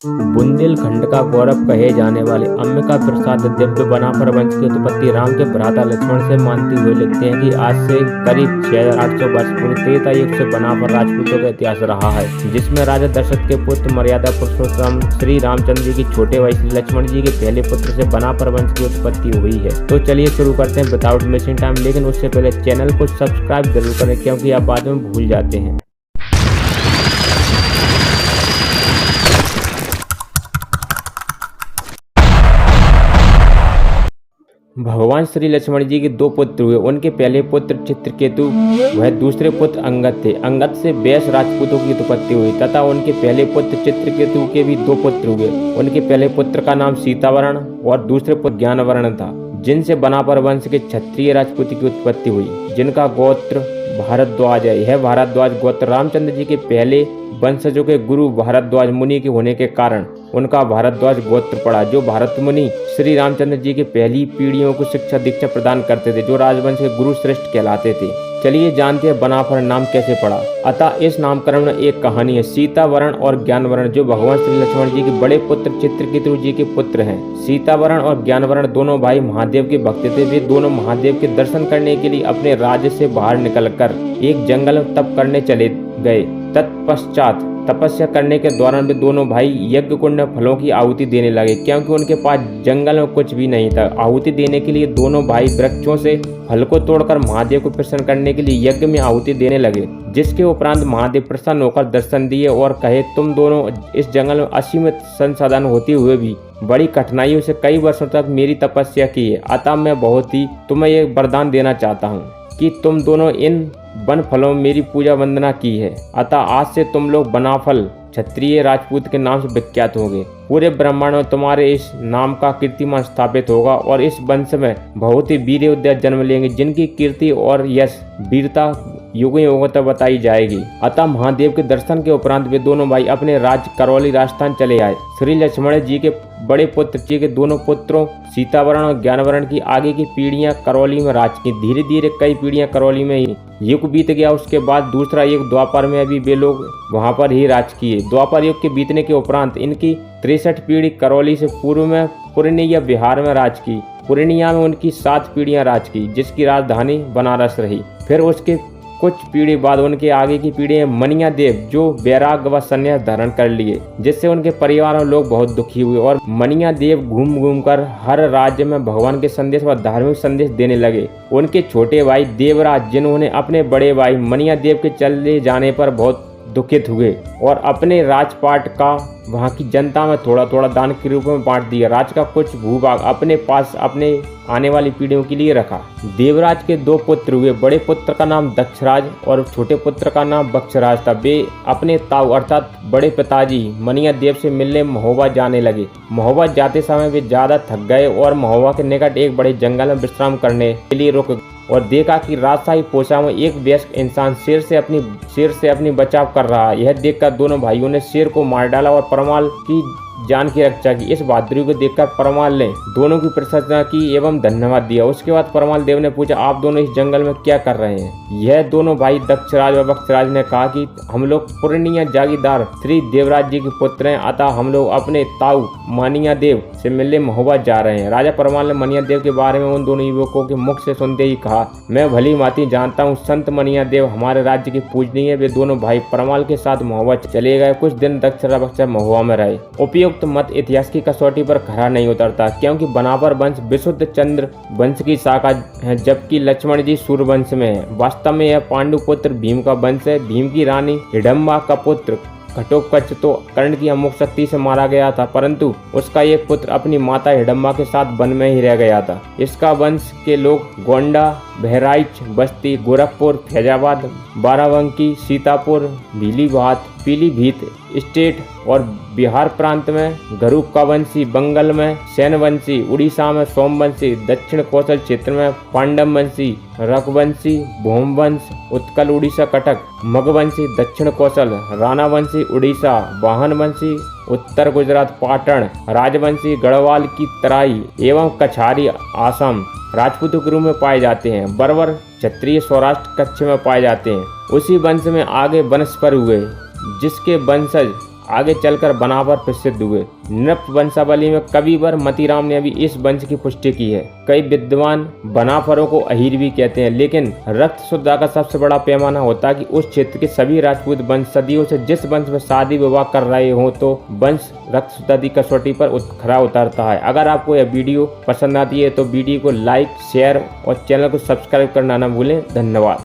बुंदेलखंड का गौरव कहे जाने वाले अंबिका प्रसाद दिव्य बनाफर वंश की उत्पत्ति राम के भ्राता लक्ष्मण से मानते हुए लिखते हैं कि आज से करीब 6800 वर्ष पूर्व त्रेता युग से बनाफर राजपूतों का इतिहास रहा है, जिसमें राजा दशरथ के पुत्र मर्यादा पुरुषोत्तम श्री रामचंद्र जी की छोटे भाई श्री लक्ष्मण जी के पहले पुत्र से बनाफर वंश की उत्पत्ति हुई है। तो चलिए शुरू करते हैं विदाउट मिसिंग टाइम, लेकिन उससे पहले चैनल को सब्सक्राइब जरूर करें क्योंकि आप बाद में भूल जाते हैं। भगवान श्री लक्ष्मण जी के दो पुत्र हुए। उनके पहले पुत्र चित्रकेतु वह दूसरे पुत्र अंगद थे। अंगद से वैश्य राजपूतों की उत्पत्ति हुई तथा उनके पहले पुत्र चित्रकेतु के भी दो पुत्र हुए। उनके पहले पुत्र का नाम सीतावरण और दूसरे पुत्र ज्ञानवरण था, जिनसे बनापर वंश के क्षत्रिय राजपूत की उत्पत्ति हुई, जिनका गोत्र भारद्वाज है। यह भारद्वाज गोत्र रामचंद्र जी के पहले वंशजों के गुरु भारद्वाज मुनि के होने के कारण उनका भारद्वाज गोत्र पड़ा, जो भारत मुनि श्री रामचंद्र जी के पहली पीढ़ियों को शिक्षा दीक्षा प्रदान करते थे, जो राजवंश के गुरु श्रेष्ठ कहलाते थे। चलिए जानते हैं बनाफर नाम कैसे पड़ा। अतः इस नामकरण में एक कहानी है। सीतावरण और ज्ञानवरण जो भगवान श्री लक्ष्मण जी के बड़े पुत्र चित्रकेतु जी के पुत्र हैं। सीतावरण और ज्ञानवरण दोनों भाई महादेव के भक्त थे। वे दोनों महादेव के दर्शन करने के लिए अपने राज्य से बाहर निकलकर एक जंगल में तप करने चले गए। तत्पश्चात तपस्या करने के दौरान वे दोनों भाई यज्ञ कुंड में फलों की आहुति देने लगे, क्योंकि उनके पास जंगल में कुछ भी नहीं था। आहुति देने के लिए दोनों भाई वृक्षों से फल को तोड़कर महादेव को प्रसन्न करने के लिए यज्ञ में आहुति देने लगे, जिसके उपरांत महादेव प्रसन्न होकर दर्शन दिए और कहे, तुम दोनों इस जंगल में असीमित संसाधन होते हुए भी बड़ी कठिनाइयों से कई वर्षों तक मेरी तपस्या की है। अतः मैं बहुत ही तुम्हें एक वरदान देना चाहता हूँ कि तुम दोनों इन वन फलों में मेरी पूजा वंदना की है। अतः आज से तुम लोग बनाफल क्षत्रिय राजपूत के नाम से विख्यात होंगे। पूरे ब्रह्मांड में तुम्हारे इस नाम का कीर्तिमान स्थापित होगा और इस वंश में बहुत ही वीर योद्धा जन्म लेंगे, जिनकी कीर्ति और यश वीरता युगों युगों तक बताई जाएगी। अतः महादेव के दर्शन के उपरांत वे दोनों भाई अपने राज्य करौली राजस्थान चले आए। श्री लक्ष्मण जी के बड़े पुत्र जी के दोनों पुत्रों सीतावरण और ज्ञानवरण की आगे की पीढ़ियां करौली में राज की। धीरे धीरे कई पीढ़ियां करौली में ही युग बीत गया। उसके बाद दूसरा युग द्वापर में अभी वे लोग वहां पर ही राज किए। द्वापर युग के बीतने के उपरांत इनकी 63 पीढ़ी करौली से पूर्व में पूर्णिया बिहार में राज की। पूर्णिया में उनकी 7 पीढ़ियां राज की, जिसकी राजधानी बनारस रही। फिर उसके कुछ पीढ़ी बाद उनके आगे की पीढ़ी मनिया देव, जो वैराग्य व संन्यास धारण कर लिए, जिससे उनके परिवार में लोग बहुत दुखी हुए और मनिया देव घूम घूम कर हर राज्य में भगवान के संदेश व धार्मिक संदेश देने लगे। उनके छोटे भाई देवराज, जिन्होंने अपने बड़े भाई मनिया देव के चले जाने पर बहुत दुखित हुए और अपने राजपाट का वहां की जनता में थोड़ा थोड़ा दान के रूप में बांट दिया। राज का कुछ भूभाग अपने पास अपने आने वाली पीढ़ियों के लिए रखा। देवराज के 2 पुत्र हुए। बड़े पुत्र का नाम दक्षराज और छोटे पुत्र का नाम बक्षराज था। वे अपने ताऊ अर्थात बड़े पिताजी मनिया देव से मिलने महोबा जाने लगे। महोबा जाते समय वे ज्यादा थक गए और महोबा के निकट एक बड़े जंगल में विश्राम करने के लिए रुक और देखा कि राजशाही पोषा में एक वयस्क इंसान शेर से अपनी बचाव कर रहा है। यह देखकर दोनों भाइयों ने शेर को मार डाला और परमाल की जान की रक्षा की। इस बहादुरी को देखकर परमाल ने दोनों की प्रशंसा की एवं धन्यवाद दिया। उसके बाद परमाल देव ने पूछा, आप दोनों इस जंगल में क्या कर रहे हैं? यह दोनों भाई दक्षराज और बक्षराज ने कहा कि हम लोग पूर्णिया जागीरदार श्री देवराज जी के पुत्र हैं, अतः हम लोग अपने ताऊ मनिया देव से मिलने महोबा जा रहे हैं। राजा परमाल ने मनिया देव के बारे में उन दोनों युवकों के मुख से सुनते ही कहा, मैं भली भांति जानता हूँ संत मनिया देव हमारे राज्य की पूजनीय। वे दोनों भाई परमाल के साथ महोबा चले गए। कुछ दिन दक्षरा बक्षरा महोबा में रहे। उपयुक्त मत इतिहास की कसौटी पर खरा नहीं उतरता, क्योंकि बनापर वंश विशुद्ध चंद्र वंश की शाखा है, जबकि लक्ष्मण जी सूर्यवंश में है। वास्तव में यह पांडु पुत्र भीम का वंश है। भीम की रानी हिडम्बा का पुत्र घटोत्कच तो कर्ण की अमुक शक्ति से मारा गया था, परंतु उसका एक पुत्र अपनी माता हिडम्बा के साथ वन में ही रह गया था। इसका वंश के लोग गोंडा, बहराइच, बस्ती, गोरखपुर, फैजाबाद, बाराबंकी, सीतापुर, पीलीभीत स्टेट और बिहार प्रांत में गरुड़ का वंशी, बंगाल में सैनवंशी, उड़ीसा में सोमवंशी, दक्षिण कौशल क्षेत्र में पांडववंशी, रघुवंशी, भौमवंश, उत्कल उड़ीसा कटक, मगवंशी, दक्षिण कौशल, राणावंशी उड़ीसा, वाहनवंशी, उत्तर गुजरात पाटन, राजवंशी गढ़वाल की तराई एवं कछारी आसाम राजपूतों के रूप में पाए जाते हैं। बर्बर क्षत्रिय सौराष्ट्र कच्छ में पाए जाते हैं। उसी वंश में आगे वनस्पर हुए, जिसके वंशज आगे चलकर बनाफर प्रसिद्ध हुए। नृप वंशावली में कविवर मतीराम ने भी इस वंश की पुष्टि की है। कई विद्वान बनाफरों को अहीर भी कहते हैं, लेकिन रक्त शुद्धता का सबसे बड़ा पैमाना होता है कि उस क्षेत्र के सभी राजपूत वंश सदियों से जिस वंश में शादी विवाह कर रहे हो तो वंश रक्त शुद्धता की कसौटी पर खरा उतरता है। अगर आपको यह वीडियो पसंद आती है तो वीडियो को लाइक, शेयर और चैनल को सब्सक्राइब करना न भूलें। धन्यवाद।